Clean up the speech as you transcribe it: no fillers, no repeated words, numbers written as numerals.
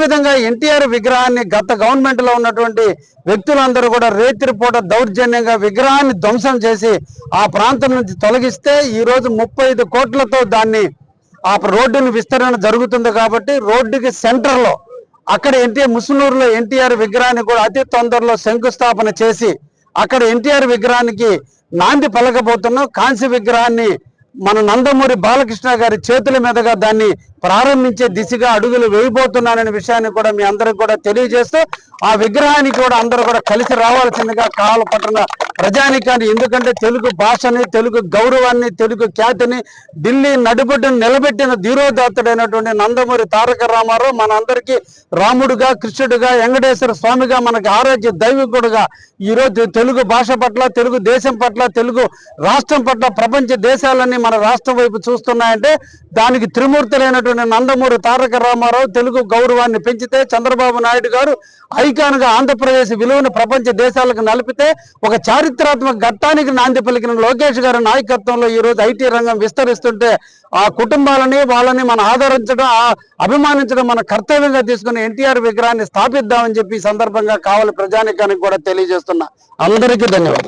విధంగా ఎన్టీఆర్ విగ్రహాన్ని గత గవర్నమెంట్ లో ఉన్నటువంటి వ్యక్తులందరూ కూడా రేతిరిపూట దౌర్జన్యంగా విగ్రహాన్ని ధ్వంసం చేసి ఆ ప్రాంతం నుంచి తొలగిస్తే ఈ రోజు 35 కోట్లతో దాన్ని ఆ రోడ్డును విస్తరణ జరుగుతుంది కాబట్టి రోడ్డుకి సెంటర్ లో అక్కడ ముసునూరులో ఎన్టీఆర్ విగ్రహాన్ని కూడా అతి తొందరలో శంకుస్థాపన చేసి అక్కడ ఎన్టీఆర్ విగ్రహానికి నాంది పలకబోతున్నాం. కాంస్య విగ్రహాన్ని మన నందమూరి బాలకృష్ణ గారి చేతుల మీదుగా దాన్ని ప్రారంభించే దిశగా అడుగులు వేయబోతున్నాననే విషయాన్ని కూడా మీ అందరికి కూడా తెలియజేస్తూ ఆ విగ్రహానికి కూడా అందరూ కూడా కలిసి రావాల్సిందిగా కావాలపట్టిన ప్రజానికాన్ని, ఎందుకంటే తెలుగు భాషని, తెలుగు గౌరవాన్ని, తెలుగు ఖ్యాతిని ఢిల్లీ నడిబొడ్డును నిలబెట్టిన ధీరోదాత్తుడైనటువంటి నందమూరి తారక రామారావు మన అందరికీ రాముడుగా, కృష్ణుడుగా, వెంకటేశ్వర స్వామిగా, మనకి ఆరాధ్య దైవికుడుగా ఈరోజు తెలుగు భాష పట్ల, తెలుగు దేశం పట్ల, తెలుగు రాష్ట్రం పట్ల ప్రపంచ దేశాలన్నీ మన రాష్ట్రం వైపు చూస్తున్నాయంటే దానికి త్రిమూర్తులైనటువంటి నందమూరి తారక రామారావు తెలుగు గౌరవాన్ని పెంచితే, చంద్రబాబు నాయుడు గారు ఐకాన్ గా ఆంధ్రప్రదేశ్ విలువను ప్రపంచ దేశాలకు నలిపితే, ఒక చారిత్రాత్మక ఘట్టానికి నాంది పలికిన లోకేష్ గారి నాయకత్వంలో ఈ రోజు ఐటీ రంగం విస్తరిస్తుంటే ఆ కుటుంబాలని వాళ్ళని మనం ఆదరించడం, అభిమానించడం మన కర్తవ్యంగా తీసుకుని ఎన్టీఆర్ విగ్రహాన్ని స్థాపిద్దామని చెప్పి ఈ సందర్భంగా కావాలి ప్రజానికానికి కూడా తెలియజేస్తున్నా. అందరికీ ధన్యవాదాలు.